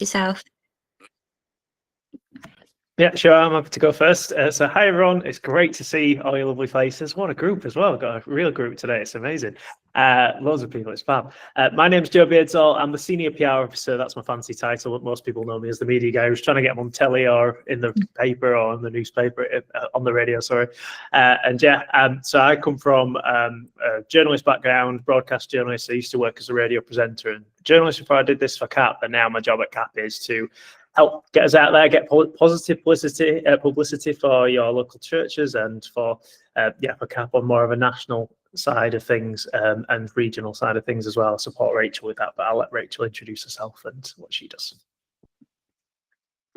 yourself. Yeah, sure. I'm happy to go first. So hi, everyone. It's great to see all your lovely faces. What a group as well. Got a real group today. It's amazing. Loads of people. It's fab. My name's Joe Beardsall. I'm the Senior PR Officer. That's my fancy title. Most people know me as the media guy who's trying to get them on telly or in the paper or on the newspaper, on the radio, sorry. So I come from a journalist background, broadcast journalist. I used to work as a radio presenter and journalist before I did this for CAP. And now my job at CAP is to help get us out there, get positive publicity for your local churches and for CAP on more of a national side of things and regional side of things as well. I support Rachel with that, but I'll let Rachel introduce herself and what she does.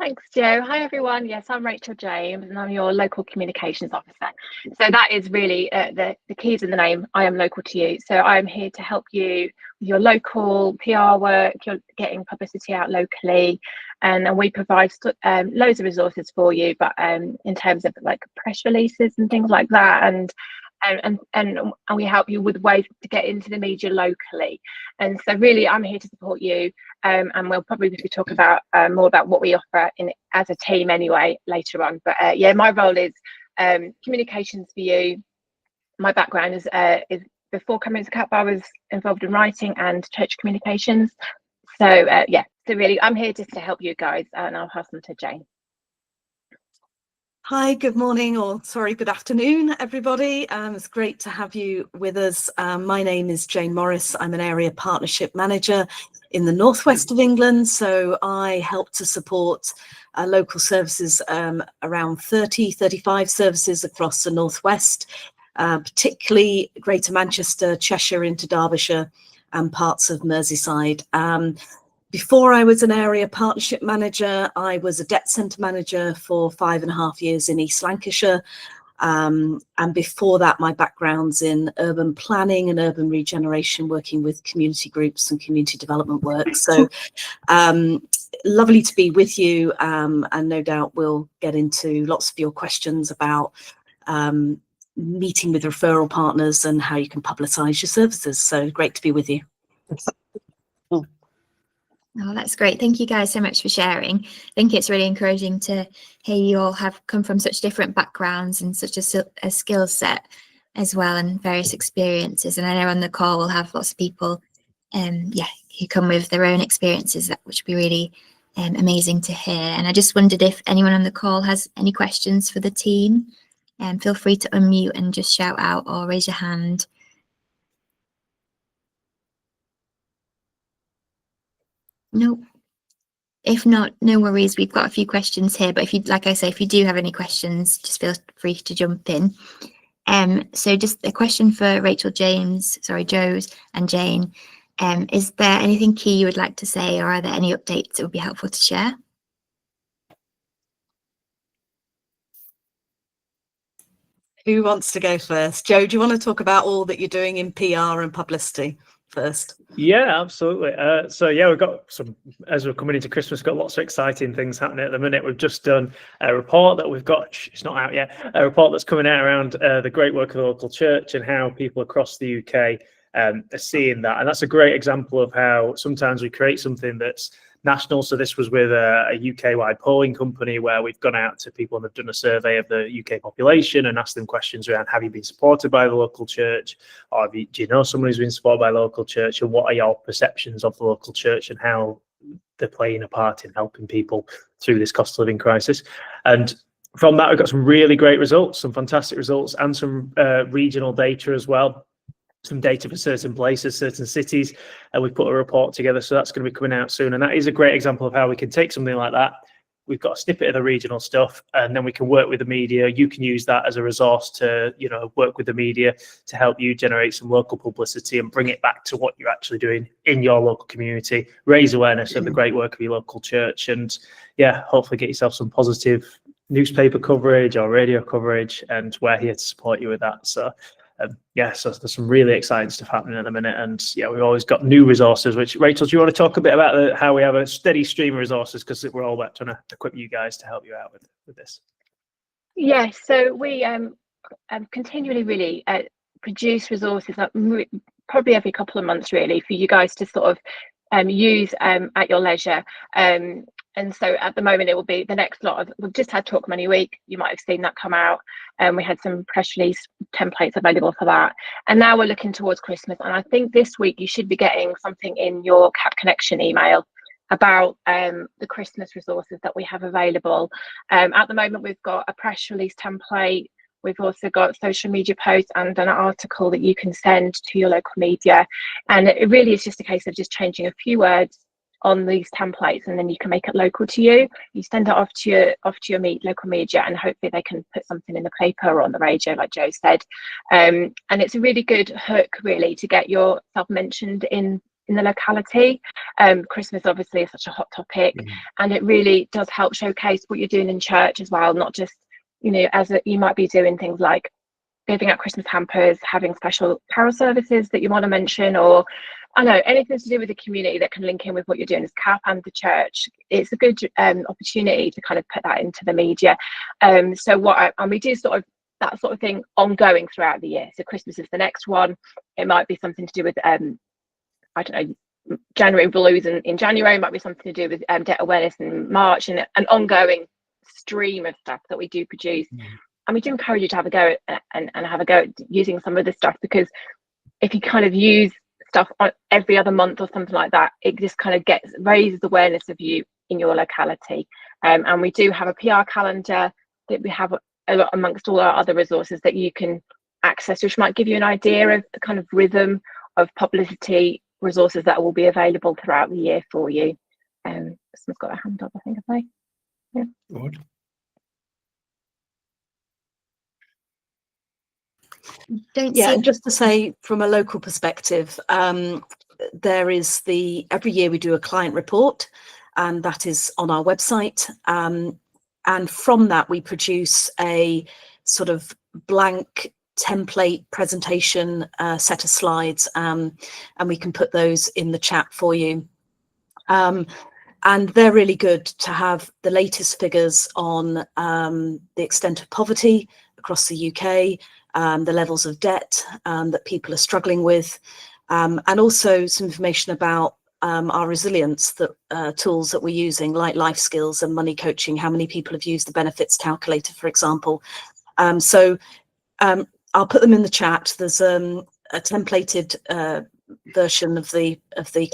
Thanks, Joe. Hi, everyone. Yes, I'm Rachel James, and I'm your local communications officer. So that is really the keys in the name. I am local to you. So I am here to help you with your local PR work. You're getting publicity out locally, and we provide loads of resources for you. But in terms of like press releases and things like that, and we help you with ways to get into the media locally. And so really I'm here to support you, and we'll probably be talking about more about what we offer as a team anyway later on. But my role is communications for you. My background is before coming to CAP I was involved in writing and church communications. So so really I'm here just to help you guys, and I'll pass them to Jane. Hi, good morning, or sorry, good afternoon, everybody. It's great to have you with us. My name is Jane Morris. I'm an area partnership manager in the northwest of England. So I help to support local services, around 35 services across the northwest, particularly Greater Manchester, Cheshire into Derbyshire and parts of Merseyside. Before I was an area partnership manager, I was a debt centre manager for 5.5 years in East Lancashire. And before that, my background's in urban planning and urban regeneration, working with community groups and community development work. So lovely to be with you. And no doubt we'll get into lots of your questions about meeting with referral partners and how you can publicise your services. So great to be with you. Oh, that's great. Thank you guys so much for sharing. I think it's really encouraging to hear you all have come from such different backgrounds and such a skill set as well, and various experiences. And I know on the call we'll have lots of people who come with their own experiences, which would be really amazing to hear. And I just wondered if anyone on the call has any questions for the team. Feel free to unmute and just shout out or raise your hand. Nope. If not, no worries. We've got a few questions here, but if you, like I say, if you do have any questions, just feel free to jump in. So just a question for Rachel, Joe's and Jane. Is there anything key you would like to say, or are there any updates that would be helpful to share? Who wants to go first? Joe, do you want to talk about all that you're doing in PR and publicity first? Yeah, absolutely. We've got some, as we're coming into Christmas, got lots of exciting things happening at the minute. We've just done a report that we've got, it's not out yet, a report that's coming out around the great work of the local church and how people across the UK are seeing that. And that's a great example of how sometimes we create something that's national. So this was with a UK-wide polling company where we've gone out to people and they've done a survey of the UK population and asked them questions around, have you been supported by the local church, or do you know someone who's been supported by the local church, and what are your perceptions of the local church and how they're playing a part in helping people through this cost of living crisis. And from that, we've got some really great results, some fantastic results, and some regional data as well. Some data for certain places, certain cities, and we've put a report together, so that's going to be coming out soon. And that is a great example of how we can take something like that. We've got a snippet of the regional stuff, and then we can work with the media. You can use that as a resource to, work with the media to help you generate some local publicity and bring it back to what you're actually doing in your local community, raise awareness of the great work of your local church, and hopefully get yourself some positive newspaper coverage or radio coverage, and we're here to support you with that. So so there's some really exciting stuff happening at the minute, and we've always got new resources. Which, Rachel, do you want to talk a bit about how we have a steady stream of resources, because we're all about trying to equip you guys to help you out with this? Yes, so we continually really produce resources probably every couple of months, really, for you guys to sort of use at your leisure. And so at the moment, it will be the next lot of, we've just had Talk Money Week. You might have seen that come out. And we had some press release templates available for that. And now we're looking towards Christmas. And I think this week you should be getting something in your CAP Connection email about the Christmas resources that we have available. At the moment, we've got a press release template. We've also got social media posts and an article that you can send to your local media. And it really is just a case of just changing a few words on these templates, and then you can make it local to you. You send it off to your local media, and hopefully they can put something in the paper or on the radio, like Joe said. And it's a really good hook, really, to get yourself mentioned in the locality. Christmas obviously is such a hot topic, and it really does help showcase what you're doing in church as well, not just, you know, you might be doing things like giving out Christmas hampers, having special carol services that you want to mention, or I know anything to do with the community that can link in with what you're doing as CAP and the church. It's a good opportunity to kind of put that into the media. And we do sort of that sort of thing ongoing throughout the year. So Christmas is the next one. It might be something to do with I don't know, January blues in January. It might be something to do with debt awareness in March, and an ongoing stream of stuff that we do produce. And we do encourage you to have a go and have a go at using some of this stuff, because if you kind of use stuff on every other month or something like that, it just kind of raises awareness of you in your locality. And we do have a PR calendar that we have a lot amongst all our other resources that you can access, which might give you an idea of the kind of rhythm of publicity resources that will be available throughout the year for you. Someone's got a hand up, I think, have they? Yeah. Good. Just to say, from a local perspective, there is every year we do a client report, and that is on our website. And from that, we produce a sort of blank template presentation set of slides, and we can put those in the chat for you. And they're really good to have the latest figures on the extent of poverty across the UK, the levels of debt that people are struggling with, and also some information about our resilience tools that we're using, like life skills and money coaching, how many people have used the benefits calculator, for example. So I'll put them in the chat. There's a templated version of the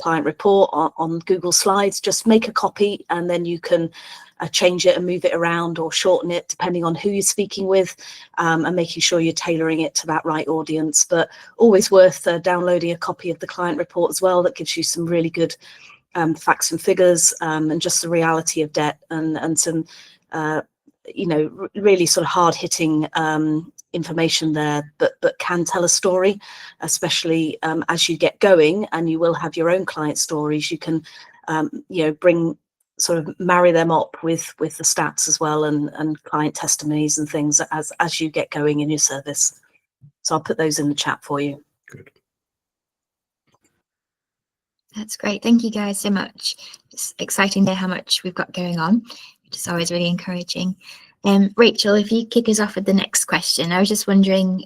client report on Google Slides. Just make a copy, and then you can change it and move it around or shorten it depending on who you're speaking with, and making sure you're tailoring it to that right audience. But always worth downloading a copy of the client report as well. That gives you some really good facts and figures, and just the reality of debt, and some really sort of hard-hitting information there, but can tell a story, especially as you get going, and you will have your own client stories. You can marry them up with the stats as well, and client testimonies and things as you get going in your service. So I'll put those in the chat for you. Good. That's great. Thank you guys so much. It's exciting to hear how much we've got going on, which is always really encouraging. Rachel, if you kick us off with the next question, I was just wondering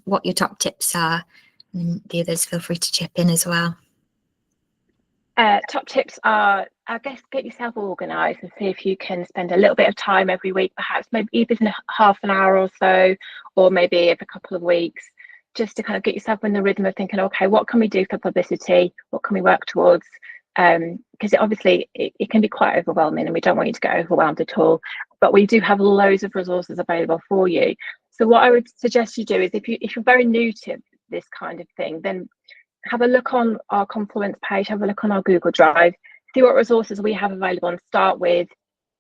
what your top tips are, and the others feel free to chip in as well. Top tips are, I guess, get yourself organised and see if you can spend a little bit of time every week, perhaps maybe even half an hour or so, or maybe every couple of weeks, just to kind of get yourself in the rhythm of thinking, okay, what can we do for publicity? What can we work towards? Because it can be quite overwhelming, and we don't want you to get overwhelmed at all. But we do have loads of resources available for you. So what I would suggest you do is, if you're very new to this kind of thing, then have a look on our Confluence page, have a look on our Google Drive, see what resources we have available, and start with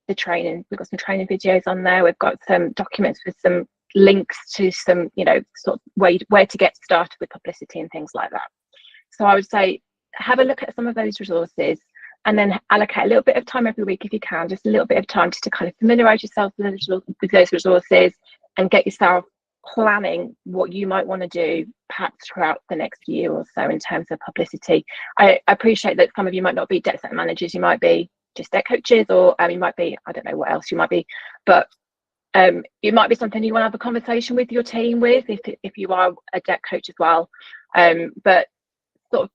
the training. We've got some training videos on there. We've got some documents with some links to some, sort of where to get started with publicity and things like that. So I would say, have a look at some of those resources, and then allocate a little bit of time every week if you can, just a little bit of time just to kind of familiarise yourself with those resources, and get yourself planning what you might want to do perhaps throughout the next year or so in terms of publicity. I appreciate that some of you might not be debt set managers, you might be just debt coaches, or you might be, I don't know what else you might be, but it might be something you want to have a conversation with your team with, if you are a debt coach as well. But sort of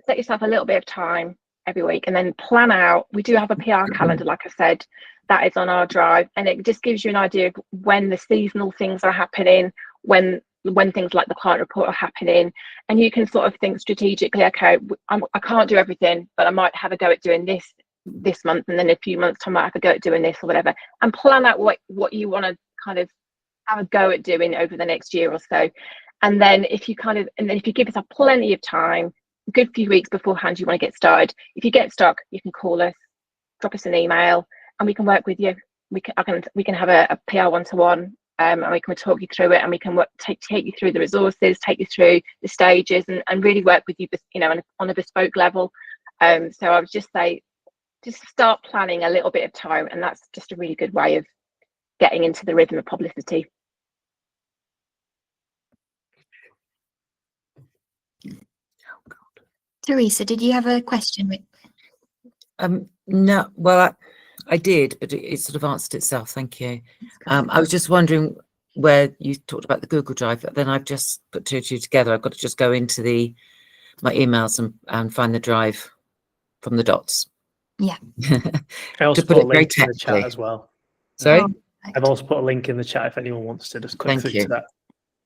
set yourself a little bit of time, every week, and then plan out. We do have a PR calendar, like I said, that is on our drive, and it just gives you an idea of when the seasonal things are happening, when things like the client report are happening, and you can sort of think strategically, okay, I can't do everything, but I might have a go at doing this month, and then in a few months time I might have a go at doing this or whatever, and plan out what you want to kind of have a go at doing over the next year or so. And then if you give yourself plenty of time, a good few weeks beforehand, you want to get started. If you get stuck, you can call us, drop us an email, and we can work with you. We can have a PR one-to-one, and we can talk you through it, and we can take you through the resources, take you through the stages, and really work with you, on a bespoke level. So I would just say, just start planning a little bit of time, and that's just a really good way of getting into the rhythm of publicity. Teresa, did you have a question? No, well, I did, but it sort of answered itself. Thank you. I was just wondering where you talked about the Google Drive, then I've just put two and two together. I've got to just go into my emails and find the drive from the dots. Yeah. I also To put put a it very link in the chat technically. as well. Sorry? Oh, I've also put a link in the chat if anyone wants to just click Thank through you. to that.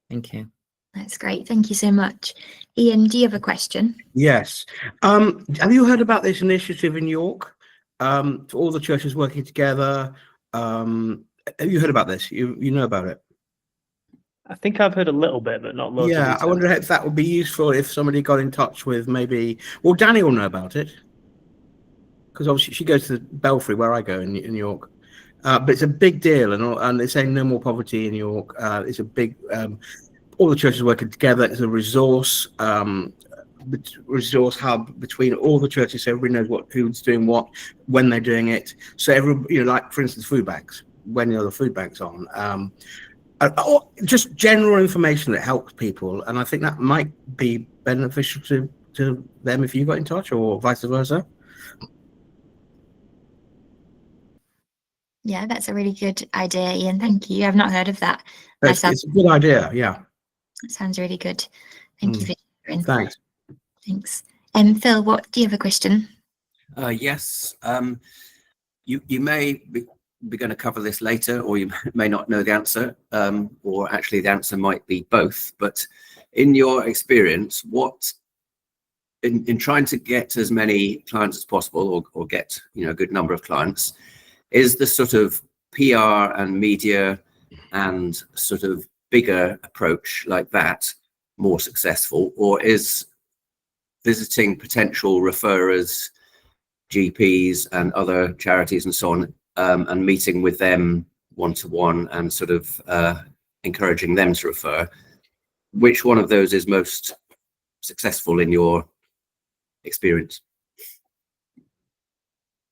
Thank you. That's great. Thank you so much. Ian, do you have a question? Yes. Have you heard about this initiative in York? For all the churches working together. Have you heard about this? You know about it? I think I've heard a little bit, but not loads. Yeah, I wonder if that would be useful if somebody got in touch with maybe. Well, Danny will know about it because obviously she goes to the Belfry where I go in York. But it's a big deal, and they're saying no more poverty in York. It's a big. All the churches working together. It's a resource hub between all the churches, so everybody knows who's doing what, when they're doing it. So everybody, like for instance, food banks, when the food banks on, or just general information that helps people. And I think that might be beneficial to them if you got in touch, or vice versa. Yeah, that's a really good idea, Ian. Thank you. I've not heard of that. It's a good idea. Yeah. That sounds really good. Thank you for sharing. Thanks. Thanks. Phil, do you have a question? Yes. You may be going to cover this later, or you may not know the answer, or actually the answer might be both. But in your experience, what in trying to get as many clients as possible, or get a good number of clients, is the sort of PR and media and sort of bigger approach like that more successful, or is visiting potential referrers, GPs and other charities and so on, and meeting with them one-to-one and sort of encouraging them to refer? Which one of those is most successful in your experience?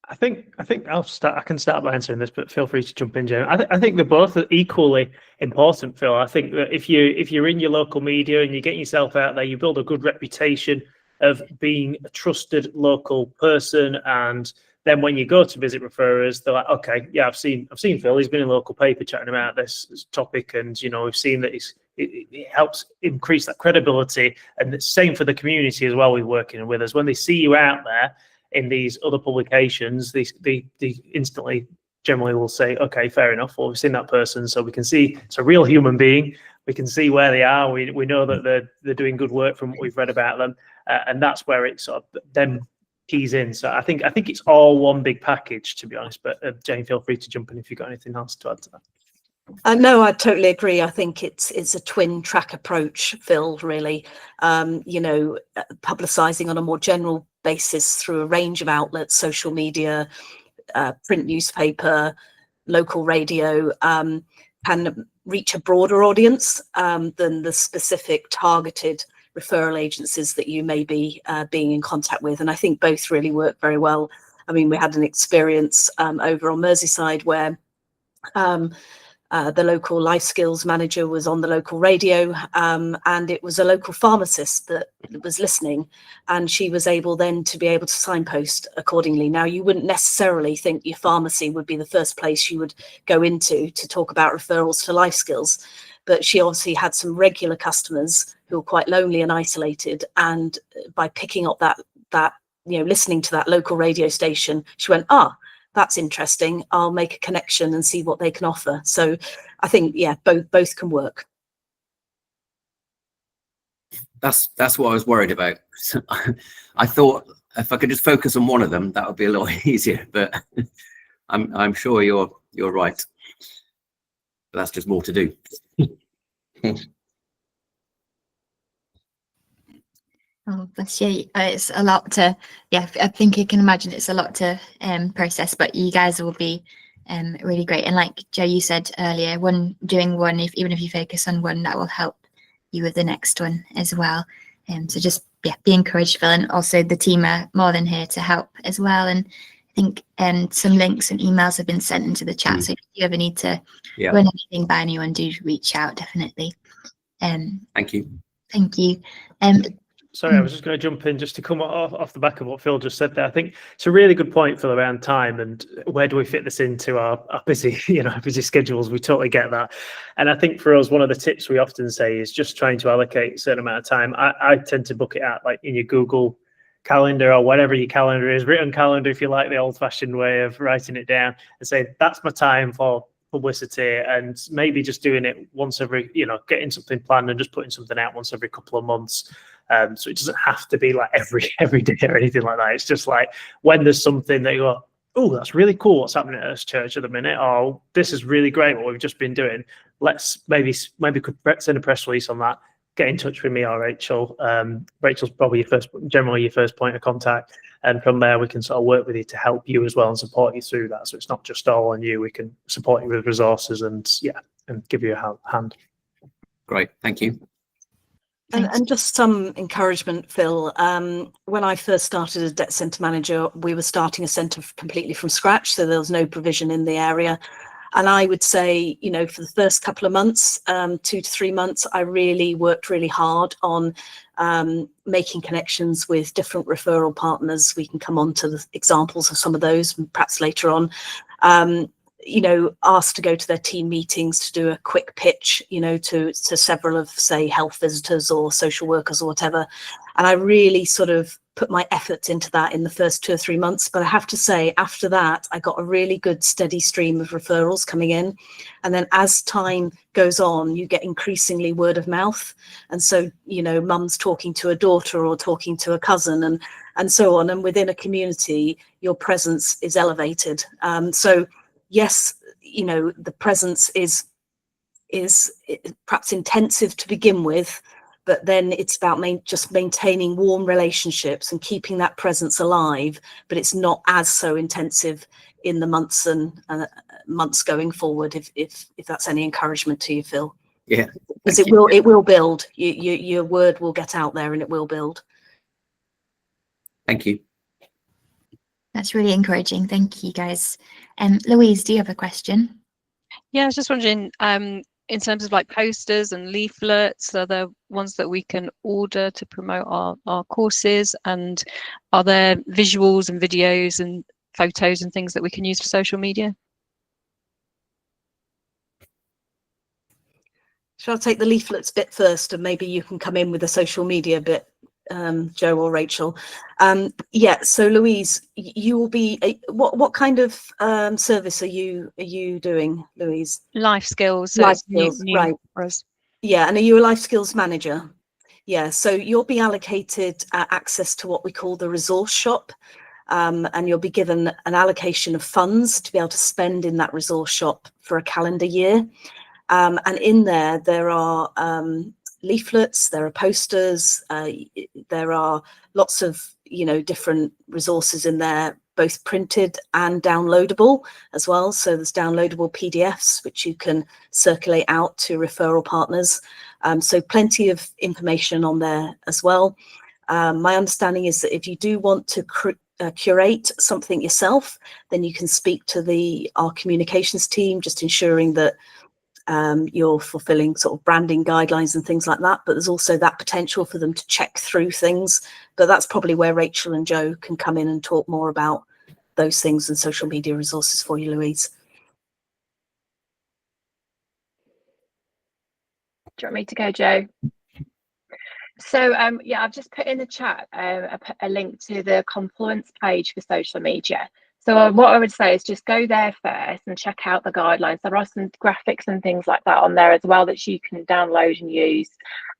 I think I'll start. I can start by answering this, but feel free to jump in, Jamie. I think they're both equally important, Phil. I think that if you're in your local media and you're getting yourself out there, you build a good reputation of being a trusted local person, and then when you go to visit referrers, they're like, okay, yeah, I've seen Phil. He's been in the local paper chatting about this topic, and we've seen that it helps increase that credibility. And the same for the community as well. We're working with us when they see you out there in these other publications, they instantly generally will say, okay, fair enough, well, we've seen that person, so we can see it's a real human being, we can see where they are, we know that they're doing good work from what we've read about them, and that's where it sort of then keys in. So I think it's all one big package, to be honest. But Jane, feel free to jump in if you've got anything else to add to that. No, I totally agree. I think it's a twin track approach, Phil, really. Publicising on a more general basis through a range of outlets, social media, print newspaper, local radio, can reach a broader audience than the specific targeted referral agencies that you may be being in contact with. And I think both really work very well. I mean, we had an experience over on Merseyside where the local life skills manager was on the local radio, and it was a local pharmacist that was listening, and she was able then to be able to signpost accordingly. Now, you wouldn't necessarily think your pharmacy would be the first place you would go into to talk about referrals to life skills, but she obviously had some regular customers who were quite lonely and isolated, and by picking up that listening to that local radio station, she went, ah, that's interesting. I'll make a connection and see what they can offer. So I think, yeah, both can work. That's what I was worried about. I thought if I could just focus on one of them, that would be a lot easier. But I'm sure you're right. But that's just more to do. Oh, bless you. It's a lot to, yeah, I think you can imagine it's a lot to process, but you guys will be really great. And like Joe, you said earlier, doing one, even if you focus on one, that will help you with the next one as well. So just, yeah, be encouraged, Phil. And also the team are more than here to help as well. And I think some links and emails have been sent into the chat. So if you ever need to run anything by anyone, do reach out, definitely. Thank you. Thank you. Sorry, I was just going to jump in just to come off the back of what Phil just said there. I think it's a really good point, Phil, around time and where do we fit this into our busy, busy schedules. We totally get that. And I think for us, one of the tips we often say is just trying to allocate a certain amount of time. I tend to book it out like in your Google Calendar or whatever your calendar is, written calendar, if you like the old fashioned way of writing it down, and say, that's my time for publicity, and maybe just doing it once every, getting something planned and just putting something out once every couple of months. So it doesn't have to be like every day or anything like that. It's just like when there's something that you go, oh, that's really cool what's happening at this church at the minute. Oh, this is really great what we've just been doing. Let's maybe could send a press release on that. Get in touch with me or Rachel. Rachel's probably generally your first point of contact. And from there, we can sort of work with you to help you as well and support you through that. So it's not just all on you. We can support you with resources and give you a hand. Great, thank you. And just some encouragement, Phil. When I first started as debt centre manager, we were starting a centre completely from scratch, so there was no provision in the area. And I would say, for the first couple of months, 2 to 3 months, I really worked really hard on making connections with different referral partners. We can come on to the examples of some of those, perhaps later on. Asked to go to their team meetings to do a quick pitch, to several of, say, health visitors or social workers or whatever. And I really sort of put my efforts into that in the first 2 or 3 months. But I have to say, after that, I got a really good steady stream of referrals coming in. And then as time goes on, you get increasingly word of mouth. And so, mum's talking to a daughter or talking to a cousin and so on. And within a community, your presence is elevated. So yes, the presence is perhaps intensive to begin with, but then it's about just maintaining warm relationships and keeping that presence alive. But it's not as so intensive in the months and months going forward. If that's any encouragement to you, Phil. Yeah, because it will build. Your word will get out there and it will build. Thank you. That's really encouraging. Thank you, guys. Louise, do you have a question? Yeah, I was just wondering, in terms of like posters and leaflets, are there ones that we can order to promote our courses? And are there visuals and videos and photos and things that we can use for social media? Shall I take the leaflets bit first, and maybe you can come in with the social media bit, Joe or Rachel? So Louise, you will be what kind of service are you doing, Louise? Life skills. So Life new skills, right? for us. Yeah, and are you a life skills manager? Yeah, so you'll be allocated access to what we call the resource shop, and you'll be given an allocation of funds to be able to spend in that resource shop for a calendar year. And in there are leaflets, there are posters, there are lots of different resources in there, both printed and downloadable as well. So there's downloadable PDFs which you can circulate out to referral partners. So plenty of information on there as well. My understanding is that if you do want to curate something yourself, then you can speak to our communications team, just ensuring that you're fulfilling sort of branding guidelines and things like that. But there's also that potential for them to check through things. But that's probably where Rachel and Joe can come in and talk more about those things and social media resources for you, Louise. Do you want me to go, Joe? So yeah, I've just put in the chat a link to the Confluence page for social media. So what I would say is just go there first and check out the guidelines. There are some graphics and things like that on there as well that you can download and use.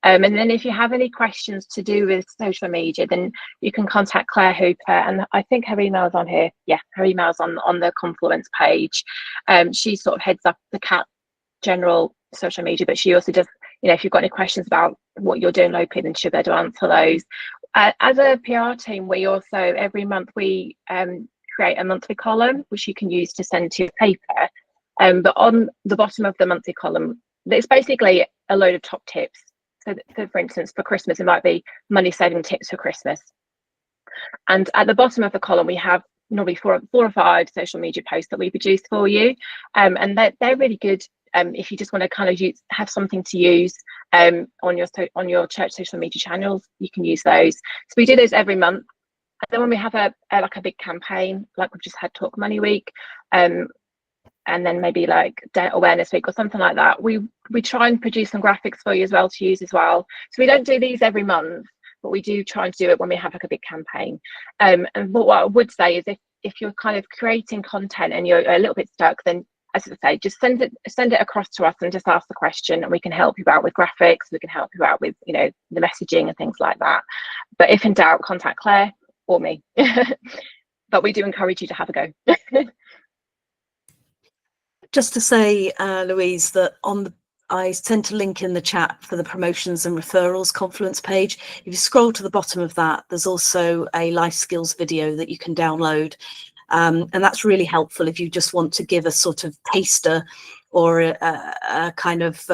And then if you have any questions to do with social media, then you can contact Claire Hooper, and I think her email's on here. Yeah, her email's on the Confluence page. She sort of heads up the CAT general social media, but she also does, you know, if you've got any questions about what you're doing locally, then she'll be able to answer those. As a PR team, we also, every month, we create a monthly column, which you can use to send to your paper. But on the bottom of the monthly column, it's basically a load of top tips. So for instance, for Christmas, it might be money saving tips for Christmas. And at the bottom of the column, we have normally four or five social media posts that we produce for you. And they're really good. If you just want to kind of have something to use on your church social media channels, you can use those. So we do those every month. And then when we have a big campaign, like we've just had Talk Money Week, and then maybe like Debt Awareness Week or something like that, we try and produce some graphics for you as well to use as well. So we don't do these every month, but we do try and do it when we have like a big campaign. And what I would say is if you're kind of creating content and you're a little bit stuck, then as I say, just send it across to us and just ask the question, and we can help you out with graphics. We can help you out with, you know, the messaging and things like that. But if in doubt, contact Claire or me. But we do encourage you to have a go. Just to say, Louise, that I sent a link in the chat for the promotions and referrals Confluence page. If you scroll to the bottom of that, there's also a life skills video that you can download. And that's really helpful if you just want to give a sort of taster or a kind of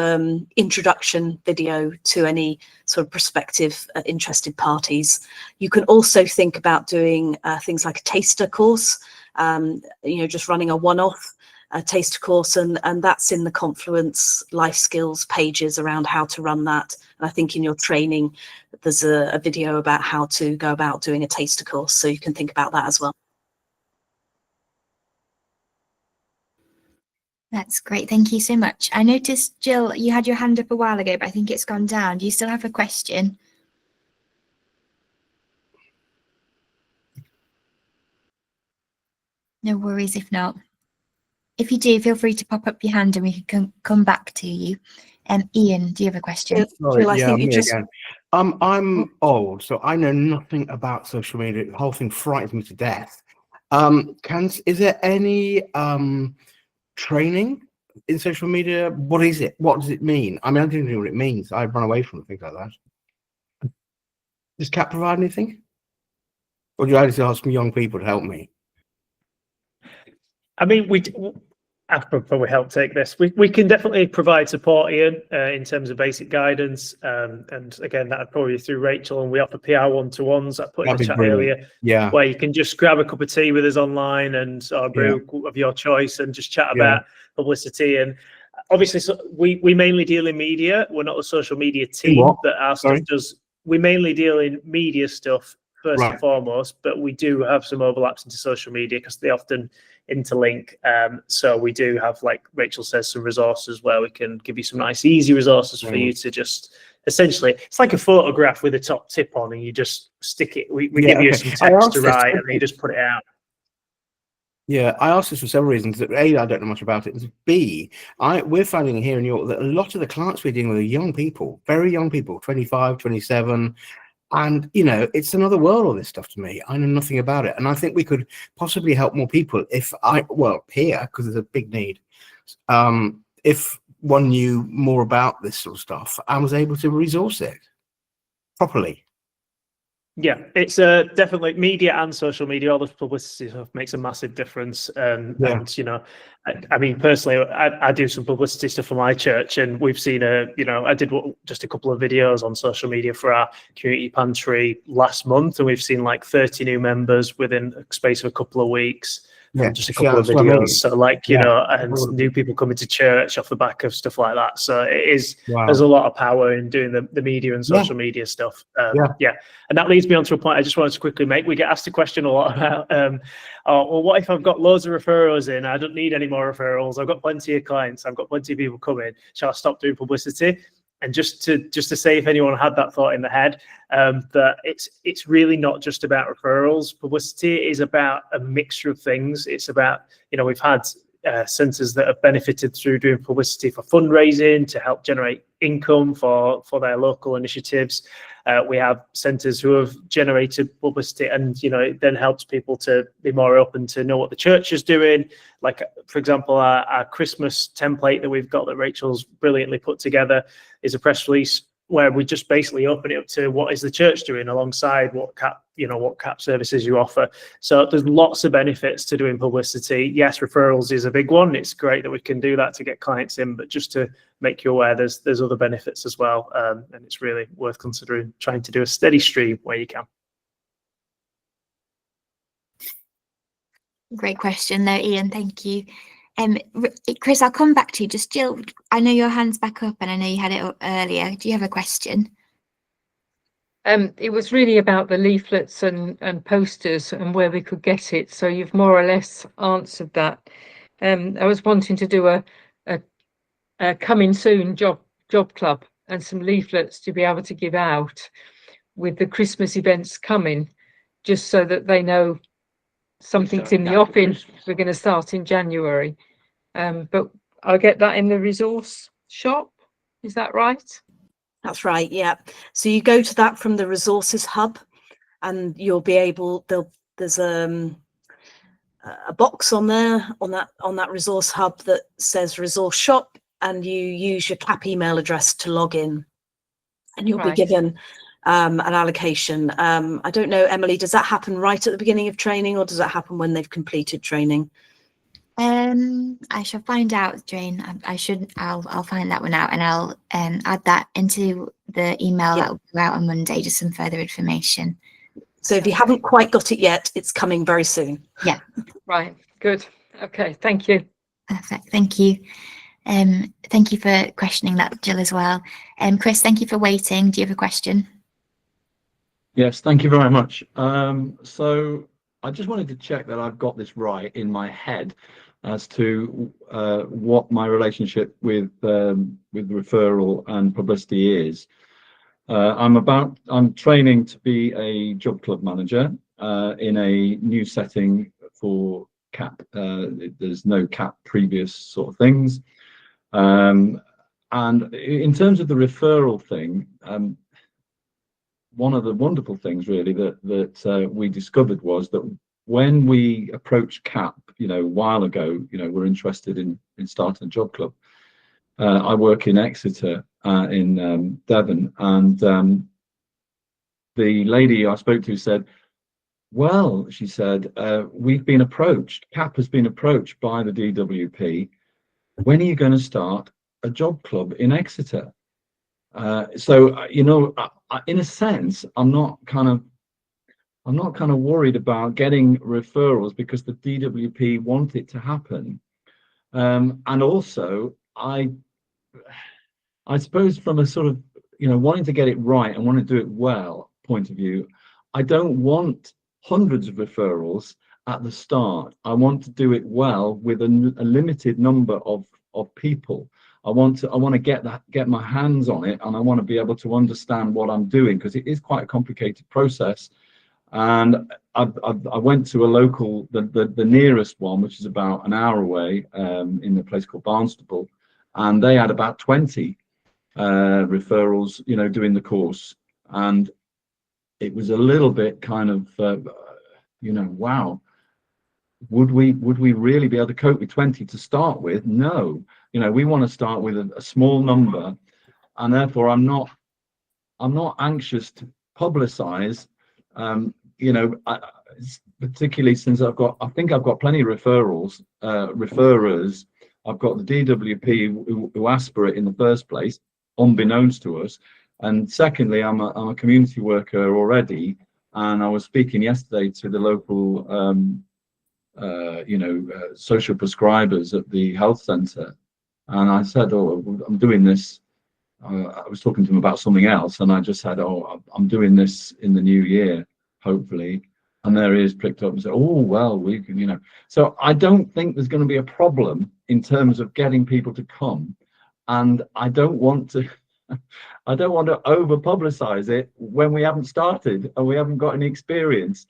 introduction video to any sort of prospective interested parties. You can also think about doing things like a taster course, you know, just running a one-off taster course, and that's in the Confluence life skills pages around how to run that. And I think in your training, there's a video about how to go about doing a taster course, so you can think about that as well. That's great. Thank you so much. I noticed, Jill, you had your hand up a while ago, but I think it's gone down. Do you still have a question? No worries if not. If you do, feel free to pop up your hand and we can come back to you. Ian, do you have a question? Sorry, Jill, I think you me just... again. I'm old, so I know nothing about social media. The whole thing frightens me to death. Is there any training in social media? What is it? What does it mean? I mean, I don't know what it means. I run away from things like that. Does CAT provide anything? Or do I just ask young people to help me? I mean, I could probably help take this. We can definitely provide support, Ian, in terms of basic guidance. And again, that would probably be through Rachel, and we offer PR one-to-ones I put in the chat earlier, where you can just grab a cup of tea with us online and or a brew of your choice and just chat about publicity. And obviously, so we mainly deal in media. We're not a social media team that our stuff does. We mainly deal in media stuff first and foremost, but we do have some overlaps into social media because they often interlink. So we do have, like Rachel says, some resources where we can give you some nice easy resources for you to just essentially, it's like a photograph with a top tip on, and you just stick it. We give you some text to write, and then you just put it out. Yeah, I asked this for several reasons. A, I don't know much about it. And B, we're finding here in York that a lot of the clients we're dealing with are young people, very young people, 25, 27. And, you know, it's another world, all this stuff to me. I know nothing about it. And I think we could possibly help more people if here, because there's a big need. If one knew more about this sort of stuff and was able to resource it properly. Yeah, it's definitely media and social media. All the publicity stuff makes a massive difference. And you know, I mean, personally, I do some publicity stuff for my church, and we've seen I did just a couple of videos on social media for our community pantry last month, and we've seen like 30 new members within a space of a couple of weeks. Just a couple of videos. So like, you know, and new people coming to church off the back of stuff like that. So it is, there's a lot of power in doing the media and social media stuff. And that leads me on to a point I just wanted to quickly make. We get asked a question a lot about, well, what if I've got loads of referrals in? I don't need any more referrals. I've got plenty of clients. I've got plenty of people coming. Shall I stop doing publicity? And just to say, if anyone had that thought in the head, that it's really not just about referrals. Publicity is about a mixture of things. It's about, we've had centres that have benefited through doing publicity for fundraising to help generate income for their local initiatives. We have centres who have generated publicity, and it then helps people to be more open to know what the church is doing. Like, for example, our Christmas template that we've got that Rachel's brilliantly put together is a press release where we just basically open it up to what is the church doing alongside what CAP services you offer. So there's lots of benefits to doing publicity. Yes, referrals is a big one. It's great that we can do that to get clients in, but just to make you aware, there's other benefits as well, and it's really worth considering trying to do a steady stream where you can. Great question there, Ian. Thank you. Chris, I'll come back to you. Just Jill, I know your hand's back up and I know you had it up earlier. Do you have a question? It was really about the leaflets and posters and where we could get it. So you've more or less answered that. I was wanting to do a coming soon job club and some leaflets to be able to give out with the Christmas events coming, just so that they know something's in the offing. We're going to start in January, but I'll get that in the resource shop. Is that right? That's right, yeah. So you go to that from the resources hub, and you'll be able, there's a box on there on that resource hub that says resource shop, and you use your CAP email address to log in, and you'll be given an allocation. I don't know, Emily, does that happen right at the beginning of training, or does that happen when they've completed training? I shall find out, Jane. I'll find that one out, and I'll add that into the email that will go out on Monday, just some further information. So if you haven't quite got it yet, it's coming very soon. Yeah. Right, good. Okay, thank you. Perfect, thank you. Thank you for questioning that, Jill, as well. Chris, thank you for waiting. Do you have a question? Yes, thank you very much. So I just wanted to check that I've got this right in my head as to what my relationship with referral and publicity is. I'm training to be a job club manager in a new setting for CAP. There's no CAP previous sort of things. And in terms of the referral thing, one of the wonderful things really that we discovered was that when we approached CAP, a while ago, we're interested in starting a job club. I work in Exeter in Devon, and the lady I spoke to said, well, she said, we've been approached, CAP has been approached by the DWP. When are you going to start a job club in Exeter? So, in a sense, I'm not kind of worried about getting referrals because the DWP want it to happen. And also, I suppose from a sort of, wanting to get it right and want to do it well point of view, I don't want hundreds of referrals at the start. I want to do it well with a limited number of people. I want to get my hands on it, and I want to be able to understand what I'm doing, because it is quite a complicated process. And I went to a local, the nearest one, which is about an hour away, in a place called Barnstaple, and they had about 20 referrals, doing the course, and it was a little bit kind of, wow. Would we really be able to cope with 20 to start with? No, we want to start with a small number, and therefore I'm not anxious to publicize, particularly since I think I've got plenty of referrals, referrers. I've got the DWP who asked for it in the first place, unbeknownst to us, and secondly, I'm a community worker already, and I was speaking yesterday to the local social prescribers at the health centre, and I said, I'm doing this. I was talking to them about something else, and I just said, I'm doing this in the new year, hopefully. And their ears pricked up and said, well, we can, So I don't think there's going to be a problem in terms of getting people to come, and I don't want to I don't want to over publicize it when we haven't started and we haven't got any experience.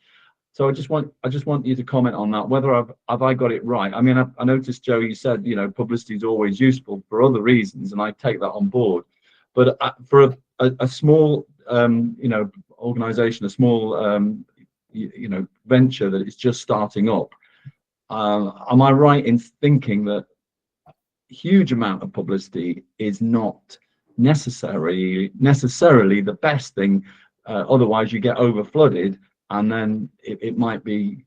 So I just want you to comment on that, whether have I got it right. I mean, I noticed, Joe, you said, you know, publicity is always useful for other reasons, and I take that on board. But for a small, you know, organization, a small, you know, venture that is just starting up, am I right in thinking that a huge amount of publicity is not necessarily the best thing? Otherwise, you get over flooded, and then it might be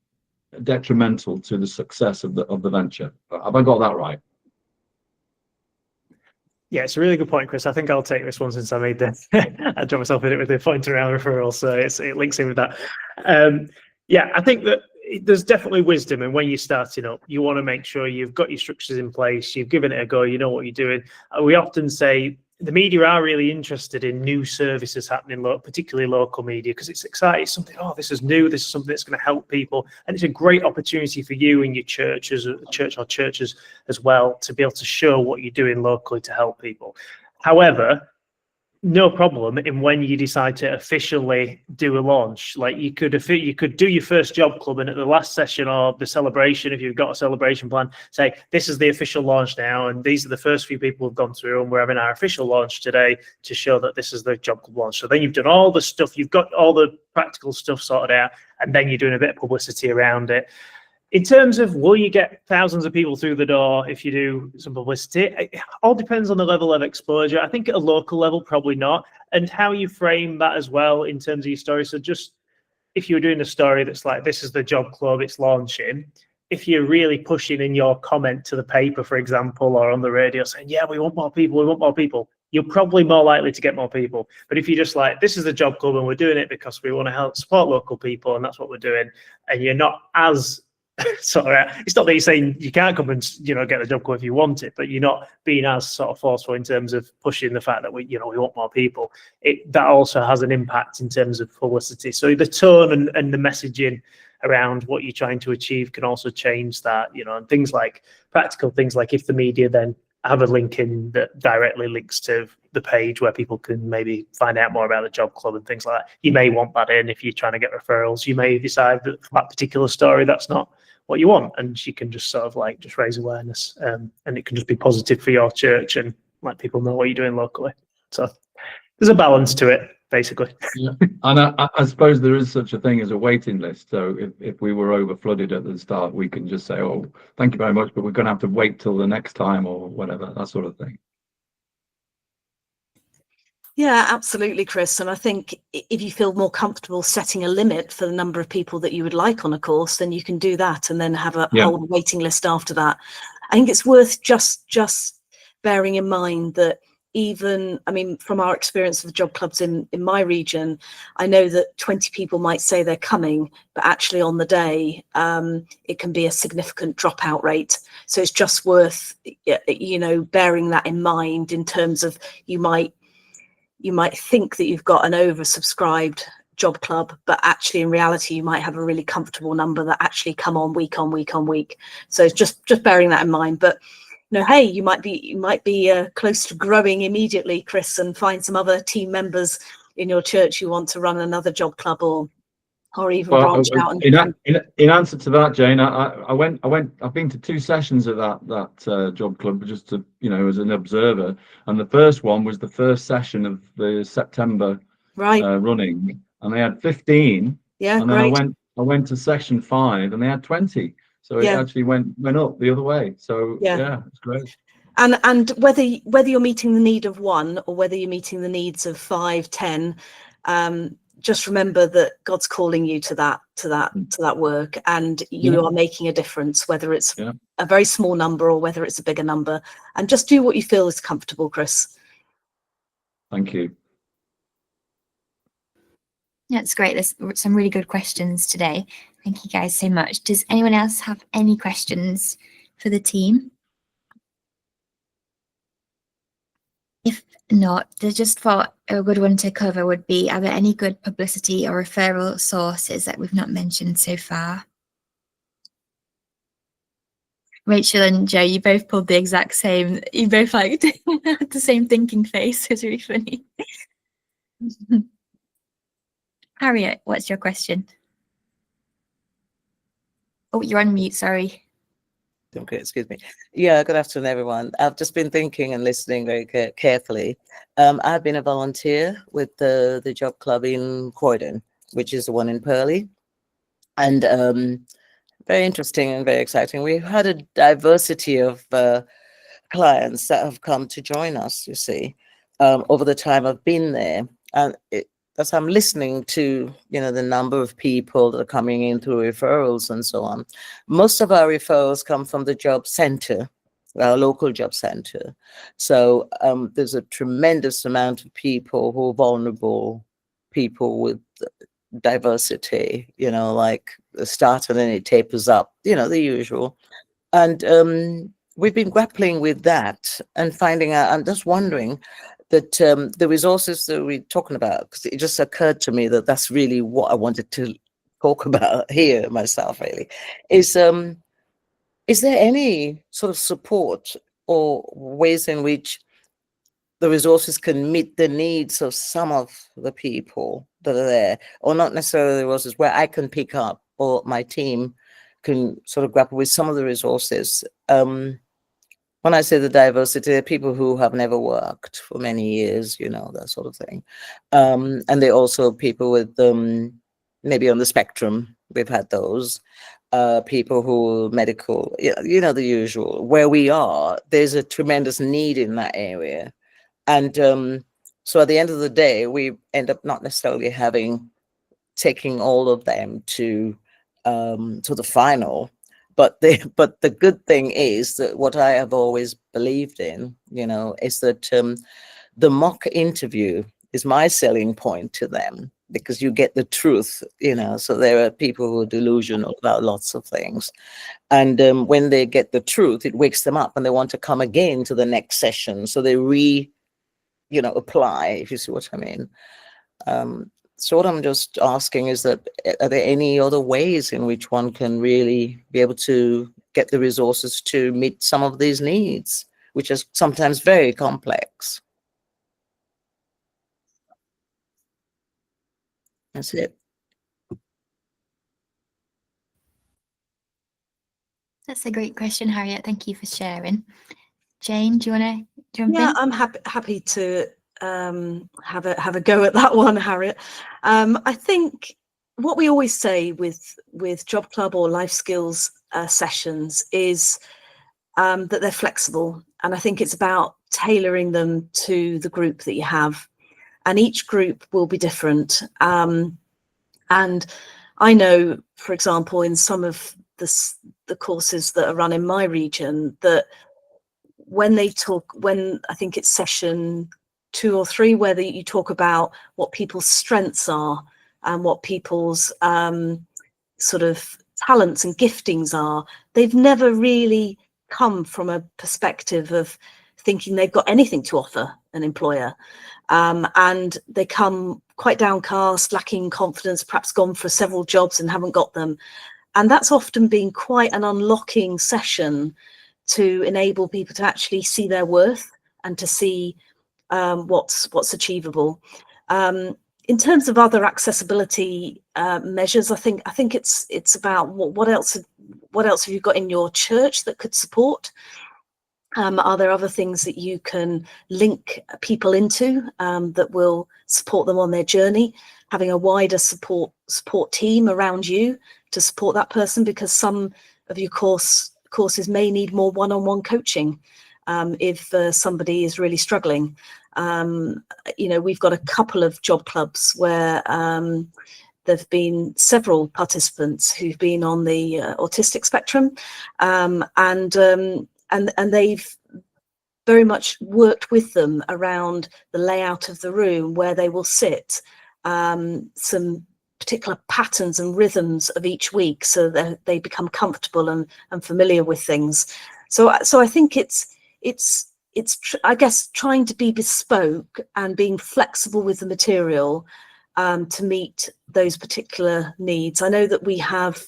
detrimental to the success of the venture. Have I got that right? Yeah, it's a really good point, Chris. I think I'll take this one since I made the I dropped myself in it with the point around referrals, so it links in with that. Yeah, I think that there's definitely wisdom, and when you're starting up, you want to make sure you've got your structures in place, you've given it a go, you know what you're doing. We often say the media are really interested in new services happening, particularly local media, because it's exciting. It's something, oh, this is new, this is something that's going to help people, and it's a great opportunity for you and your churches as well to be able to show what you're doing locally to help people. However, no problem in when you decide to officially do a launch. Like you could do your first job club, and at the last session or the celebration, if you've got a celebration plan, say this is the official launch now, and these are the first few people who've gone through, and we're having our official launch today to show that this is the job club launch. So then you've done all the stuff, you've got all the practical stuff sorted out, and then you're doing a bit of publicity around it. In terms of will you get thousands of people through the door if you do some publicity, it all depends on the level of exposure. I think at a local level, probably not. And how you frame that as well in terms of your story. So just if you're doing a story that's like, this is the job club, it's launching. If you're really pushing in your comment to the paper, for example, or on the radio saying, yeah, we want more people, you're probably more likely to get more people. But if you're just like, this is the job club and we're doing it because we want to help support local people and that's what we're doing, and you're not as sort of, it's not that you're saying you can't come and, you know, get the job club if you want it, but you're not being as sort of forceful in terms of pushing the fact that we want more people. That also has an impact in terms of publicity. So the tone and the messaging around what you're trying to achieve can also change that, you know, and things like practical things like if the media then have a link in that directly links to the page where people can maybe find out more about the job club and things like that. You may want that in if you're trying to get referrals. You may decide that for that particular story, that's not what you want, and you can just sort of like just raise awareness, and it can just be positive for your church and let people know what you're doing locally. So there's a balance to it, basically. Yeah. And I suppose there is such a thing as a waiting list. So if we were over flooded at the start, we can just say, oh, thank you very much, but we're going to have to wait till the next time or whatever, that sort of thing. Yeah, absolutely, Chris. And I think if you feel more comfortable setting a limit for the number of people that you would like on a course, then you can do that and then have a whole waiting list after that. I think it's worth just bearing in mind that even, I mean, from our experience with job clubs in my region, I know that 20 people might say they're coming, but actually on the day, it can be a significant dropout rate. So it's just worth, you know, bearing that in mind in terms of you might think that you've got an oversubscribed job club, but actually in reality, you might have a really comfortable number that actually come on week on week on week. So it's just bearing that in mind. But you know, hey, you might be close to growing immediately, Chris, and find some other team members in your church who want to run another job club or even branch out. And in answer to that, Jane, I've been to 2 sessions of that job club just to, you know, as an observer, and the first one was the first session of the September running, and they had 15. Yeah, and then I went to section 5 and they had 20. So it actually went up the other way. So yeah, it's great. And whether you're meeting the need of 1 or whether you're meeting the needs of 5, 10, just remember that God's calling you to that work, and you are making a difference, whether it's a very small number or whether it's a bigger number. And just do what you feel is comfortable, Chris. Thank you. That's great. There's some really good questions today. Thank you guys so much. Does anyone else have any questions for the team? If not, I just thought a good one to cover would be, are there any good publicity or referral sources that we've not mentioned so far? Rachel and Joe, you both pulled the exact same, you both like had the same thinking face. It was really funny. Harriet, what's your question? Oh, you're on mute, sorry. Okay, excuse me. Yeah, good afternoon, everyone. I've just been thinking and listening very carefully. I've been a volunteer with the job club in Croydon, which is the one in Purley. And very interesting and very exciting. We've had a diversity of clients that have come to join us, you see, over the time I've been there. And as I'm listening to, you know, the number of people that are coming in through referrals and so on, most of our referrals come from the job center, our local job center. So there's a tremendous amount of people who are vulnerable, people with diversity, you know, like the start and then it tapers up, you know, the usual. And we've been grappling with that and finding out, I'm just wondering that the resources that we're talking about, because it just occurred to me that that's really what I wanted to talk about here myself, really, is there any sort of support or ways in which the resources can meet the needs of some of the people that are there, or not necessarily the resources where I can pick up or my team can sort of grapple with some of the resources. When I say the diversity, they're people who have never worked for many years, you know, that sort of thing. And they're also people with maybe on the spectrum, we've had those. People who are medical, you know, the usual. Where we are, there's a tremendous need in that area. And so at the end of the day, we end up not necessarily taking all of them to the final. But the good thing is that what I have always believed in, you know, is that the mock interview is my selling point to them, because you get the truth, you know. So there are people who are delusional about lots of things. And when they get the truth, it wakes them up and they want to come again to the next session. So they apply, if you see what I mean. So what I'm just asking is that, are there any other ways in which one can really be able to get the resources to meet some of these needs, which is sometimes very complex? That's it. That's a great question, Harriet. Thank you for sharing. Jane, do you want to jump in? Yeah, I'm happy to have a go at that one, Harriet. I think what we always say with Job Club or life skills sessions is that they're flexible, and I think it's about tailoring them to the group that you have, and each group will be different. And I know, for example, in some of the courses that are run in my region, that when I think it's session 2 or 3, where you talk about what people's strengths are and what people's sort of talents and giftings are, they've never really come from a perspective of thinking they've got anything to offer an employer. And they come quite downcast, lacking confidence, perhaps gone for several jobs and haven't got them. And that's often been quite an unlocking session to enable people to actually see their worth and to see what's achievable. In terms of other accessibility measures, I think it's about what else have you got in your church that could support? Are there other things that you can link people into that will support them on their journey? Having a wider support team around you to support that person, because some of your courses may need more one-on-one coaching if somebody is really struggling. We've got a couple of job clubs where there've been several participants who've been on the autistic spectrum, and they've very much worked with them around the layout of the room, where they will sit, some particular patterns and rhythms of each week, so that they become comfortable and familiar with things. So I think it's I guess trying to be bespoke and being flexible with the material to meet those particular needs. I know that we have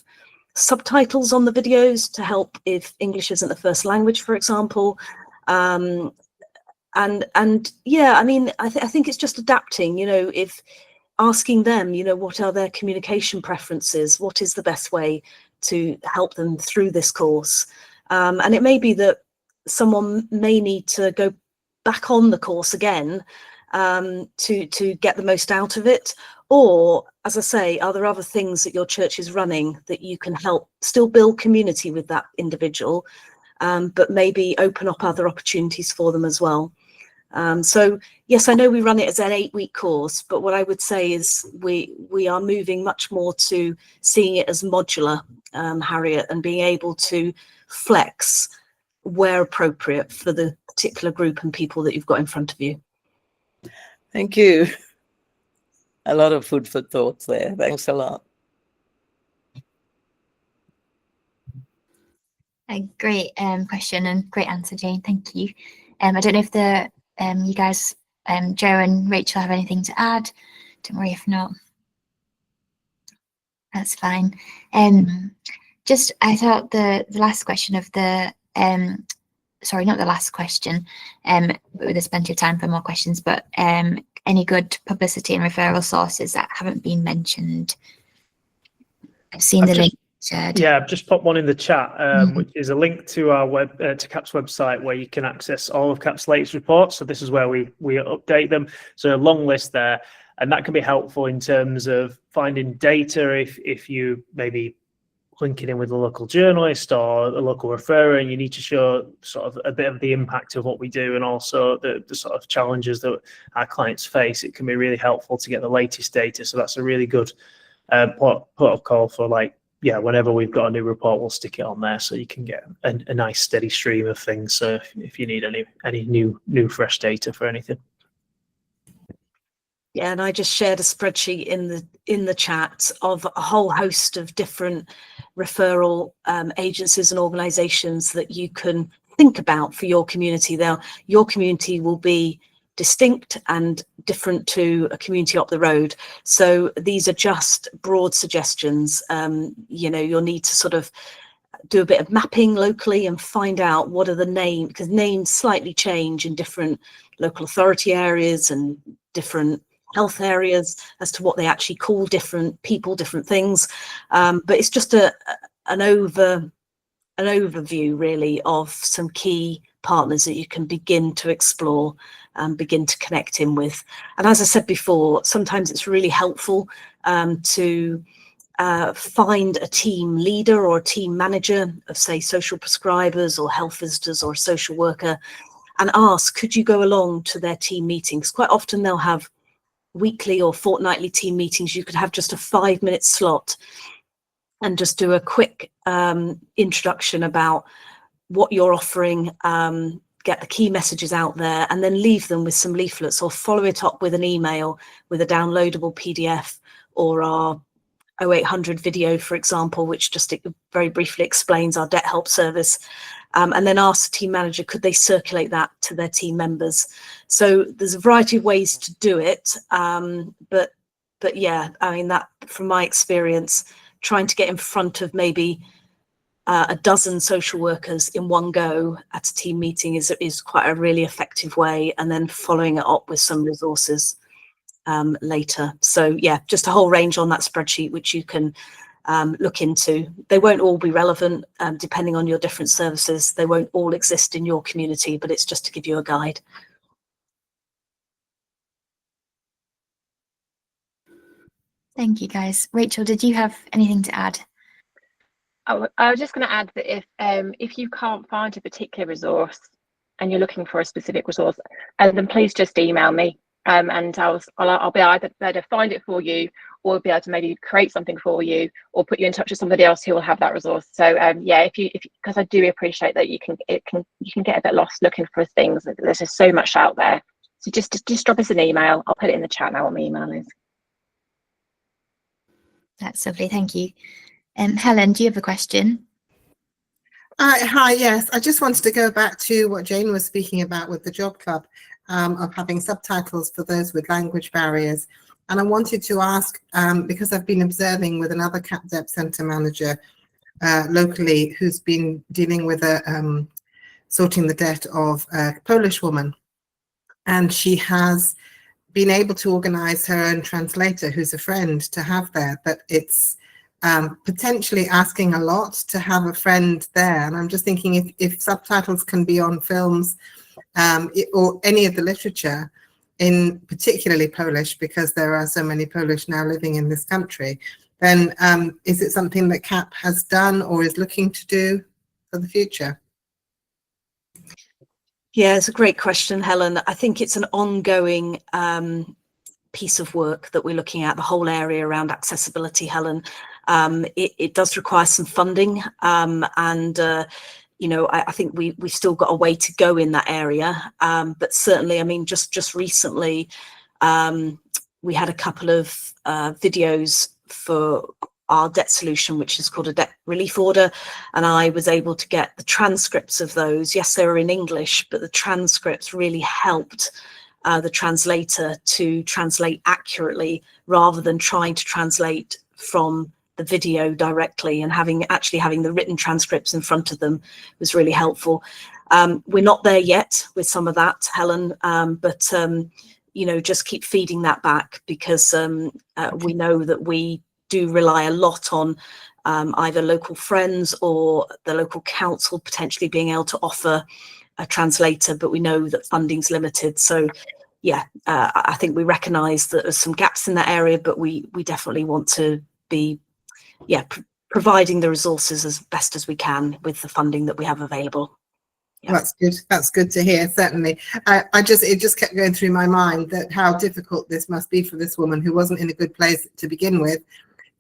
subtitles on the videos to help if English isn't the first language, for example. And yeah, I mean, I think it's just adapting, you know, if asking them, you know, what are their communication preferences? What is the best way to help them through this course? And it may be that someone may need to go back on the course again to get the most out of it. Or, as I say, are there other things that your church is running that you can help still build community with that individual, but maybe open up other opportunities for them as well? So yes, I know we run it as an 8-week course, but what I would say is we are moving much more to seeing it as modular, Harriet, and being able to flex where appropriate for the particular group and people that you've got in front of you. Thank you. A lot of food for thought there. Thanks a lot. A great question and great answer, Jane. Thank you. I don't know if the you guys, Joe and Rachel, have anything to add. Don't worry if not. That's fine. Just I thought the last question of the sorry, not the last question. There's plenty of time for more questions, but any good publicity and referral sources that haven't been mentioned? I've seen the link shared. Yeah, I've just popped one in the chat, which is a link to our to CAP's website where you can access all of CAP's latest reports. So this is where we update them. So a long list there, and that can be helpful in terms of finding data if you maybe linking in with a local journalist or a local referrer, and you need to show sort of a bit of the impact of what we do and also the sort of challenges that our clients face. It can be really helpful to get the latest data. So that's a really good port of call for, like, yeah, whenever we've got a new report, we'll stick it on there so you can get a nice steady stream of things. So if you need any new fresh data for anything. Yeah, and I just shared a spreadsheet in the chat of a whole host of different referral agencies and organisations that you can think about for your community. Now, your community will be distinct and different to a community up the road. So these are just broad suggestions. You know, you'll need to sort of do a bit of mapping locally and find out what are the names, because names slightly change in different local authority areas and different health areas as to what they actually call different people, different things. But it's just an overview really of some key partners that you can begin to explore and begin to connect in with. And as I said before, sometimes it's really helpful to find a team leader or a team manager of, say, social prescribers or health visitors or a social worker, and ask, could you go along to their team meetings? Quite often they'll have weekly or fortnightly team meetings. You could have just a 5-minute slot and just do a quick introduction about what you're offering, get the key messages out there, and then leave them with some leaflets, or follow it up with an email with a downloadable PDF or our 0800 video, for example, which just very briefly explains our debt help service, and then ask the team manager, could they circulate that to their team members? So there's a variety of ways to do it, but yeah, I mean, that from my experience, trying to get in front of maybe a dozen social workers in one go at a team meeting is quite a really effective way, and then following it up with some resources later. So yeah, just a whole range on that spreadsheet which you can look into. They won't all be relevant depending on your different services. They won't all exist in your community, but it's just to give you a guide. Thank you, guys. Rachel, did you have anything to add? I was just going to add that if you can't find a particular resource and you're looking for a specific resource, then please just email me, and I'll be either able to find it for you, or be able to maybe create something for you, or put you in touch with somebody else who will have that resource. So yeah, because I do appreciate that you can get a bit lost looking for things. There's just so much out there. So just drop us an email. I'll put it in the chat now what my email is. That's lovely. Thank you. Helen, do you have a question? Hi, yes. I just wanted to go back to what Jane was speaking about with the Job Club, of having subtitles for those with language barriers. And I wanted to ask, because I've been observing with another CAP Debt Centre manager, locally who's been dealing with sorting the debt of a Polish woman. And she has been able to organize her own translator, who's a friend, to have there. But it's potentially asking a lot to have a friend there. And I'm just thinking if subtitles can be on films or any of the literature, in particularly Polish, because there are so many Polish now living in this country, then is it something that CAP has done or is looking to do for the future? Yeah, it's a great question, Helen. I think it's an ongoing piece of work that we're looking at, the whole area around accessibility, Helen. It does require some funding, and you know, I think we've still got a way to go in that area. But certainly, I mean, just recently, we had a couple of videos for our debt solution, which is called a debt relief order, and I was able to get the transcripts of those. Yes, they were in English, but the transcripts really helped the translator to translate accurately rather than trying to translate from the video directly, and actually having the written transcripts in front of them was really helpful. We're not there yet with some of that, Helen, but you know, just keep feeding that back, because we know that we do rely a lot on either local friends or the local council potentially being able to offer a translator, but we know that funding's limited. So yeah, I think we recognise that there's some gaps in that area, but we definitely want to be providing the resources as best as we can with the funding that we have available. Yeah. That's good. That's good to hear. Certainly, it just kept going through my mind that how difficult this must be for this woman who wasn't in a good place to begin with,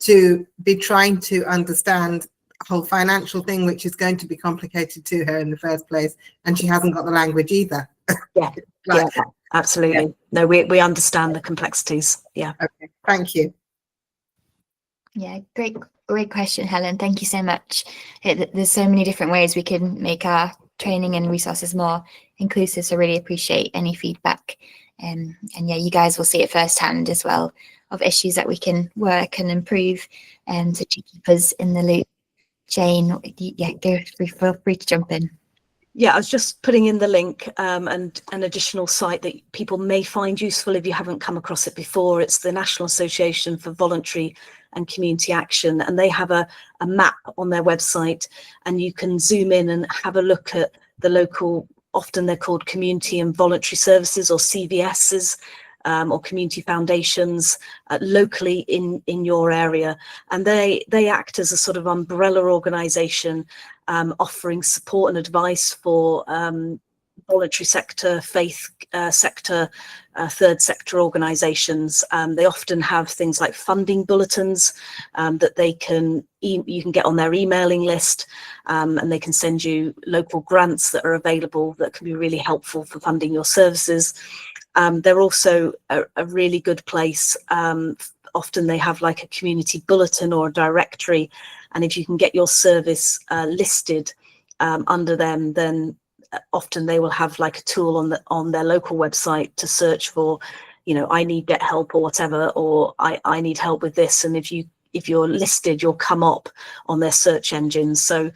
to be trying to understand the whole financial thing, which is going to be complicated to her in the first place, and she hasn't got the language either. Yeah, yeah, absolutely. Yeah. No, we understand the complexities. Yeah. Okay. Thank you. Yeah, great question, Helen. Thank you so much. There's so many different ways we can make our training and resources more inclusive, so really appreciate any feedback. And yeah, you guys will see it firsthand as well, of issues that we can work and improve, to keep us in the loop. Jane, yeah, feel free to jump in. Yeah, I was just putting in the link, and an additional site that people may find useful if you haven't come across it before. It's the National Association for Voluntary and Community Action, and they have a map on their website, and you can zoom in and have a look at the local, often they're called community and voluntary services, or CVSs, or community foundations locally in your area, and they act as a sort of umbrella organisation, offering support and advice for voluntary sector, faith sector, third sector organisations. They often have things like funding bulletins that you can get on their emailing list, and they can send you local grants that are available that can be really helpful for funding your services. They're also a really good place. Often they have like a community bulletin or a directory, and if you can get your service listed under them, then often they will have like a tool on their local website to search for, you know, I need debt help or whatever, or I need help with this. And if you're listed, you'll come up on their search engines. So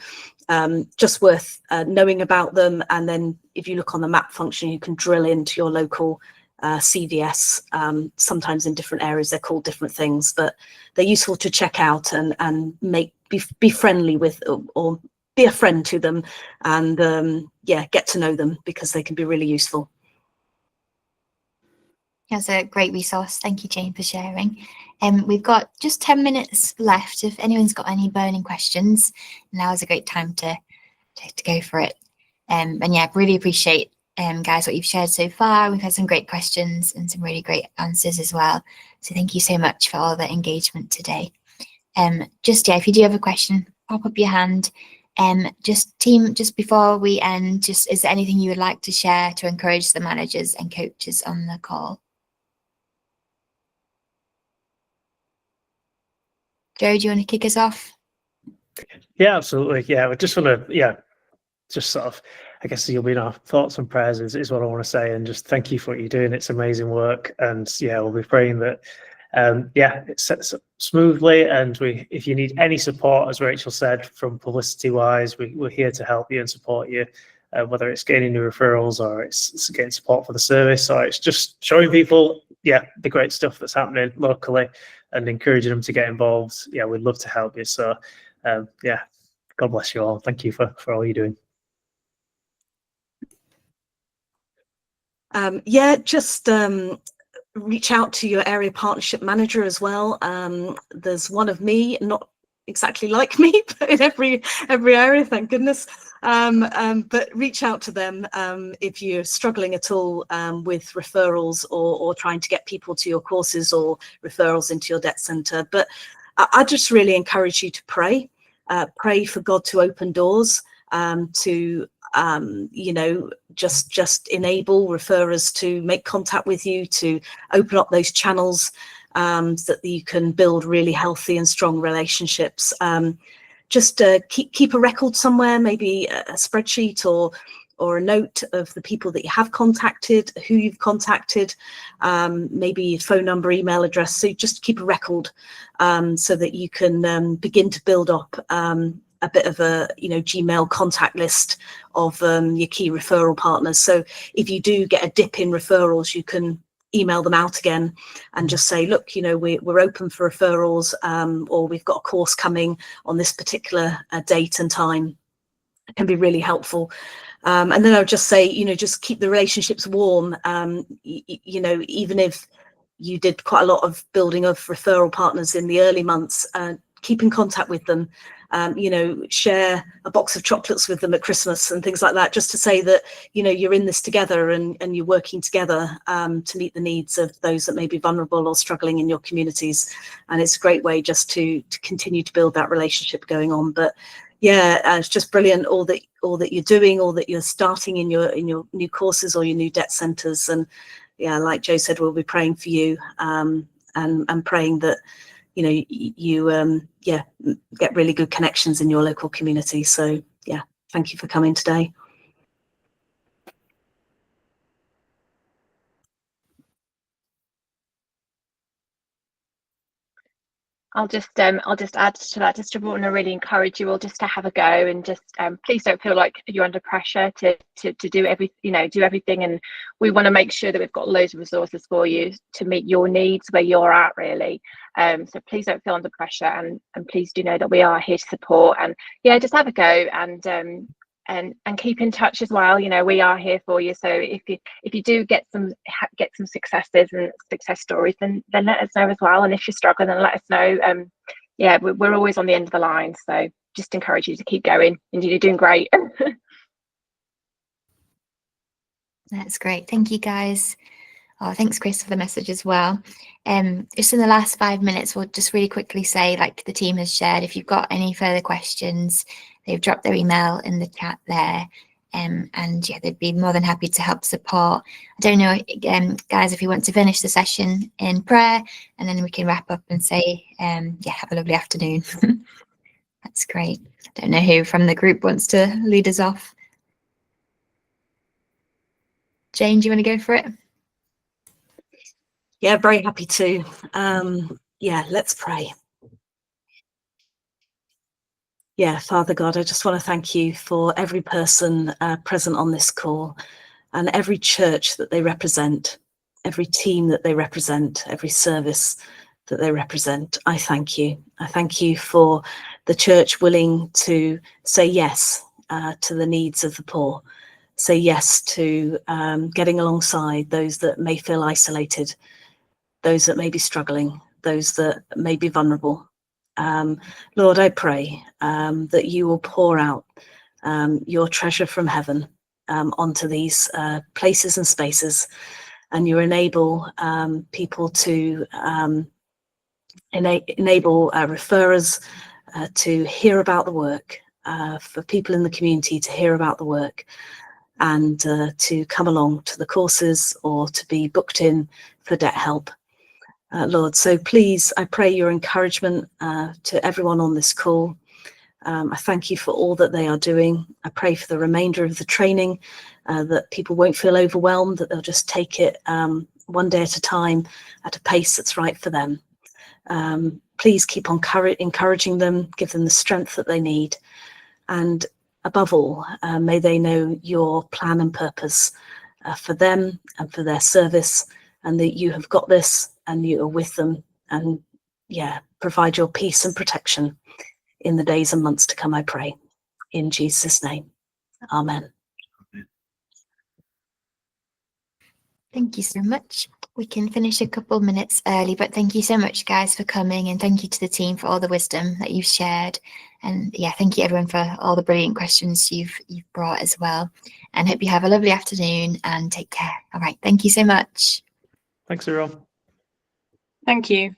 just worth knowing about them. And then if you look on the map function, you can drill into your local CVS. Sometimes in different areas they're called different things, but they're useful to check out and be friendly with, or be a friend to them, and get to know them, because they can be really useful. That's a great resource. Thank you, Jane, for sharing. We've got just 10 minutes left. If anyone's got any burning questions, now is a great time to go for it. And yeah, really appreciate guys what you've shared so far. We've had some great questions and some really great answers as well. So thank you so much for all the engagement today. If you do have a question, pop up your hand. Just before we end, is there anything you would like to share to encourage the managers and coaches on the call? Joe, do you want to kick us off? Yeah, absolutely. Yeah, we just want to, just sort of, I guess you'll be in our thoughts and prayers is what I want to say. And just thank you for what you're doing. It's amazing work. And yeah, we'll be praying that yeah, it sets up smoothly. And if you need any support, as Rachel said, from publicity wise, we're here to help you and support you, whether it's gaining new referrals or it's getting support for the service, or it's just showing people, yeah, the great stuff that's happening locally and encouraging them to get involved. Yeah, we'd love to help you. So yeah, God bless you all. Thank you for all you're doing. Yeah, just reach out to your area partnership manager as well. There's one of me, not exactly like me, but in every area, thank goodness. But reach out to them if you're struggling at all with referrals or trying to get people to your courses or referrals into your debt centre. But I just really encourage you to pray. Pray for God to open doors, to you know, just enable referrers to make contact with you, to open up those channels that you can build really healthy and strong relationships. Just keep a record somewhere, maybe a spreadsheet or a note of the people that you have contacted, who you've contacted, maybe phone number, email address. So just keep a record so that you can begin to build up a bit of a, you know, Gmail contact list of your key referral partners. So if you do get a dip in referrals, you can email them out again and just say, look, you know, we're open for referrals, or we've got a course coming on this particular date and time. It can be really helpful. And then I would just say, you know, just keep the relationships warm. You know, even if you did quite a lot of building of referral partners in the early months, keep in contact with them. You know, share a box of chocolates with them at Christmas and things like that, just to say that, you know, you're in this together and you're working together to meet the needs of those that may be vulnerable or struggling in your communities. And it's a great way just to continue to build that relationship going on. But yeah, it's just brilliant, all that you're doing, all that you're starting in your new courses or your new debt centres. And yeah, like Joe said, we'll be praying for you and praying that, you know, you yeah, get really good connections in your local community. So yeah, thank you for coming today. I'll just add to that. Just to want to really encourage you all just to have a go, and just please don't feel like you're under pressure to do everything. And we want to make sure that we've got loads of resources for you to meet your needs where you're at, really. So please don't feel under pressure, and please do know that we are here to support. And yeah, just have a go and keep in touch as well. You know, we are here for you. So if you do get some successes and success stories, then let us know as well. And if you're struggling, then let us know. Yeah, we're always on the end of the line. So just encourage you to keep going, and you're doing great. That's great. Thank you, guys. Oh, thanks, Chris, for the message as well. Just in the last 5 minutes, we'll just really quickly say, like the team has shared, if you've got any further questions, they've dropped their email in the chat there. And yeah, they'd be more than happy to help support. I don't know, guys, if you want to finish the session in prayer, and then we can wrap up and say, yeah, have a lovely afternoon. That's great. I don't know who from the group wants to lead us off. Jane, do you want to go for it? Yeah, very happy to. Yeah, let's pray. Yeah, Father God, I just want to thank you for every person present on this call, and every church that they represent, every team that they represent, every service that they represent. I thank you. I thank you for the church willing to say yes to the needs of the poor, say yes to getting alongside those that may feel isolated, those that may be struggling, those that may be vulnerable. Lord, I pray that you will pour out your treasure from heaven onto these places and spaces, and you enable people to enable referrers to hear about the work, for people in the community to hear about the work, and to come along to the courses or to be booked in for debt help. Lord, so please, I pray your encouragement to everyone on this call. I thank you for all that they are doing. I pray for the remainder of the training, that people won't feel overwhelmed, that they'll just take it one day at a time, at a pace that's right for them. Please keep on encouraging them, give them the strength that they need. And above all, may they know your plan and purpose for them and for their service, and that you have got this and you are with them, and provide your peace and protection in the days and months to come, I pray. In Jesus' name, amen. Thank you so much. We can finish a couple minutes early, but thank you so much, guys, for coming, and thank you to the team for all the wisdom that you've shared. And thank you everyone for all the brilliant questions you've brought as well. And hope you have a lovely afternoon and take care. All right, thank you so much. Thanks, everyone. Thank you.